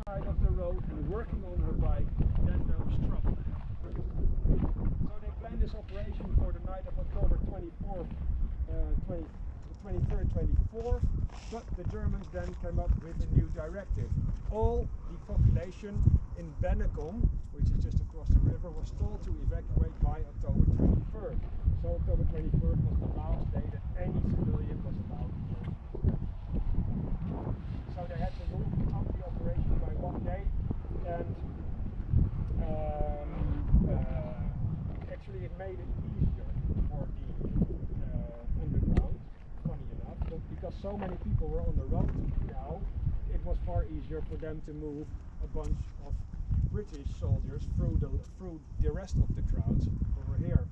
side of the road and working on her bike, then there was trouble. So they planned this operation for the night of October 24th, 23rd, 24th, but the Germans then came up with a new directive. All the population in Bennekom, which is just across the river, was told to evacuate by October 23rd. So October 23rd was the last day that any civilian was allowed to go. So they had to move up the operation by 1 day, and actually it made it easier for the underground, funny enough, but because so many people were on the road now, it was far easier for them to move a bunch of British soldiers through the rest of the crowds over here.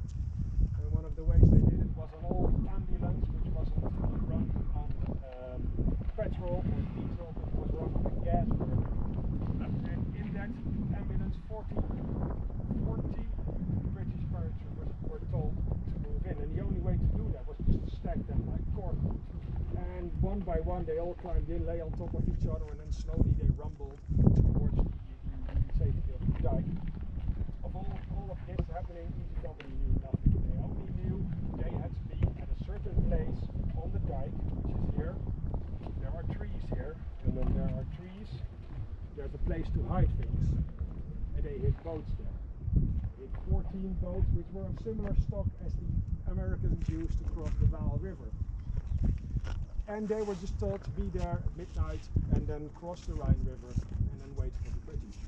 And one of the ways they did it was an old ambulance, which wasn't run on petrol or diesel, but was run on a gas burner. And in that ambulance, 40 British paratroopers were told to move in, and the only way to do that was just to stack them like corpses. And one by one they all climbed in, lay on top of each other, and then slowly they rumbled towards the safety of the dike. Of all of this happening, Easy Company knew nothing. They only knew they had to be at a certain place on the dike, which is here. There are trees here, and then there are trees. There's a place to hide things, and they hid boats there. They hid 14 boats, which were of similar stock as the Americans used to cross the Vaal River. And they were just told to be there at midnight and then cross the Rhine River and then wait for the British.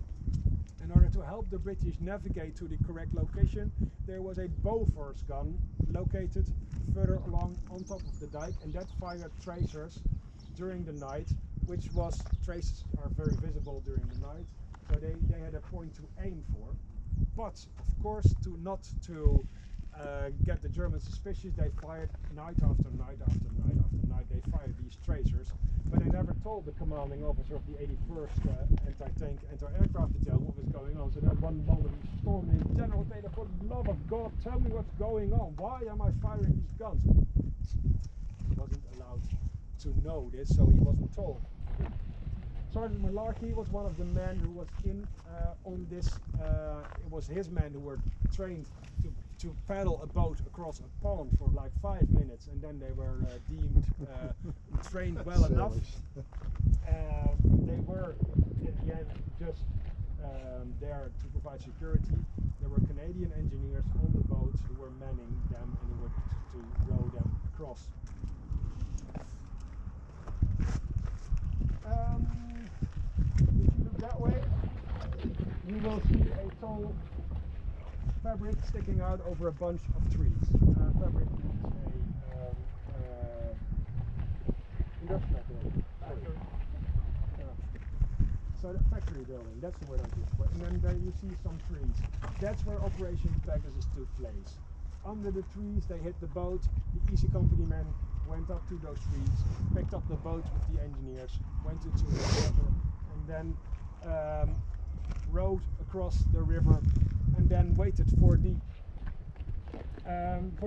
In order to help the British navigate to the correct location, there was a Bofors gun located further along on top of the dike, and that fired tracers during the night, which was, tracers are very visible during the night, so they had a point to aim for. But of course, not to get the Germans suspicious, they fired night after night after night after night. They fired these tracers, but they never told the commanding officer of the 81st Anti-Tank Anti-Aircraft Battalion what was going on. So then one moment he stormed in, "General Taylor, for the love of God, tell me what's going on. Why am I firing these guns?" He wasn't allowed to know this, so he wasn't told. Sergeant Malarkey was one of the men who was in on this. It was his men who were trained to paddle a boat across a pond for like 5 minutes, and then they were deemed trained well enough. They were in the end just there to provide security. There were Canadian engineers on the boats who were manning them and who were to row them across. If you look that way, you will see a tall fabric sticking out over a bunch of trees. Fabric means a industrial building. So the factory building, that's the word I'm looking for. And then there you see some trees. That's where Operation Pegasus took place. Under the trees they hit the boat. The Easy Company men went up to those trees, picked up the boat with the engineers, went into the water, and then rowed across the river, and then waited for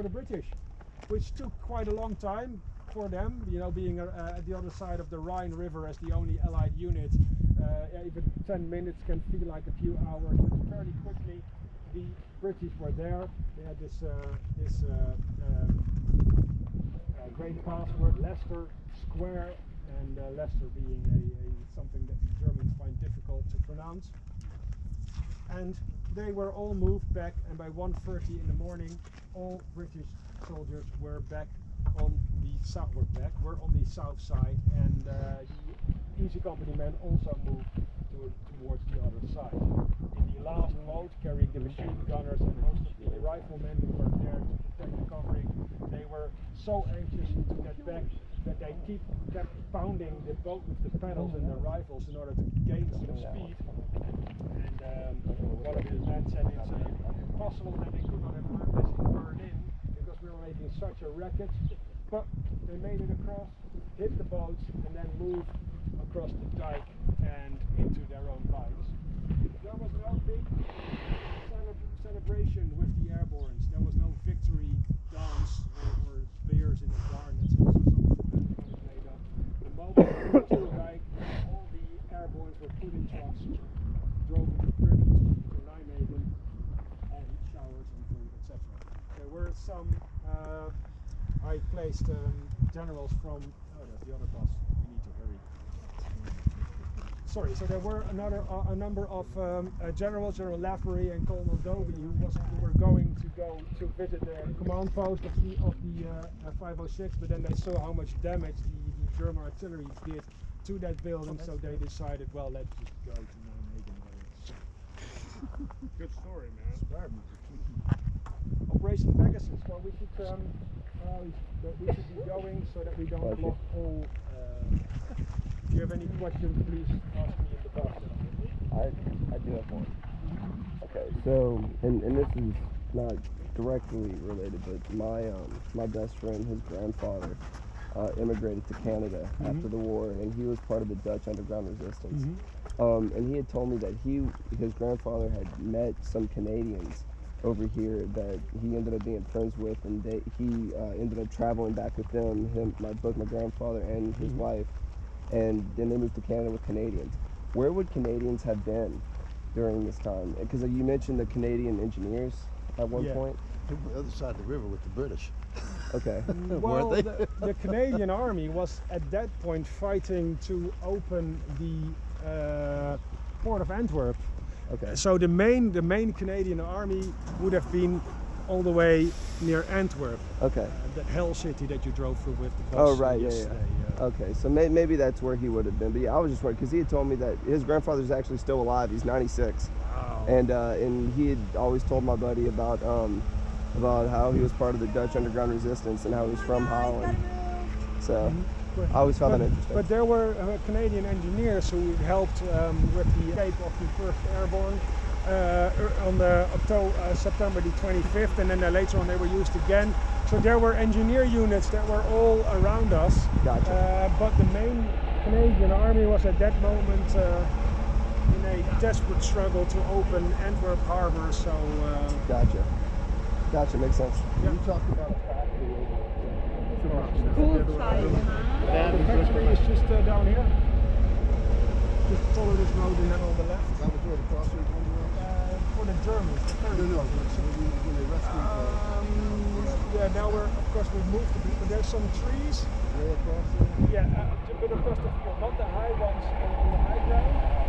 the British, which took quite a long time for them. You know, being at the other side of the Rhine River as the only Allied unit, even 10 minutes can feel like a few hours. But fairly quickly, the British were there. They had this great password, Leicester Square, and Leicester being something that the Germans find difficult to pronounce. And they were all moved back, and by 1:30 in the morning, all British soldiers were back on the south side, and the Easy Company men also moved towards the other side. In the last boat, carrying the machine gunners and most of the riflemen who were there to protect the covering, they were so anxious to get back that they kept pounding the boat with the pedals and the rifles in order to gain some speed. And one of his men said it's impossible that they could not have learned this in Berlin because we were making such a racket. But they made it across, hit the boats, and then moved across the dike and into their own lives. There was no big celebration with the airbornes. There was no victory dance or beers in the barn. That's also something that was made up. The moment we went to the dike, all the airbornes were put in charge. bus, drove driven to Nijmegen, and showers and food, etc. There were some. I placed generals from. Oh, there's the other bus. We need to hurry. Sorry. So there were a number of generals, General Lavery and Colonel Dobie, who were going to visit the command post of the 506, but then they saw how much damage the German artillery did to that building, so they decided, well, let's just go to Nijmegen. Good story, man. Operation Pegasus. Well, we should be going so that we don't block all. If you have any questions, please ask me in the box. I do have one. Okay, so and this is not directly related, but my best friend, his grandfather, immigrated to Canada after the war, and he was part of the Dutch underground resistance. And he had told me that his grandfather had met some Canadians over here that he ended up being friends with, and he ended up traveling back with them, both my grandfather and his wife, and then they moved to Canada with Canadians. Where would Canadians have been during this time? Because you mentioned the Canadian engineers at one point. The other side of the river with the British. Okay. Well, the Canadian Army was at that point fighting to open the port of Antwerp. Okay. So the main Canadian Army would have been all the way near Antwerp. Okay. That hell city that you drove through with the bus. Oh, right, yesterday. Okay, so maybe that's where he would have been. But yeah, I was just worried because he had told me that his grandfather's actually still alive. He's 96. Wow. And he had always told my buddy about how he was part of the Dutch underground resistance and how he's from Holland. So I always found that interesting. But there were Canadian engineers who helped with the escape of the 1st Airborne on September the 25th, and then later on they were used again. So there were engineer units that were all around us. Gotcha. But the main Canadian Army was at that moment in a desperate struggle to open Antwerp Harbor. So. Gotcha. Makes sense. Yeah. You talked about a factory The factory is just down here. Just follow this road and then on the left. That was where the Crossroads ones were? For the Germans. No. When they rescued yeah, now we moved a bit, but there's some trees. way across there. Yeah, a bit across the field, not the high ones on the high ground.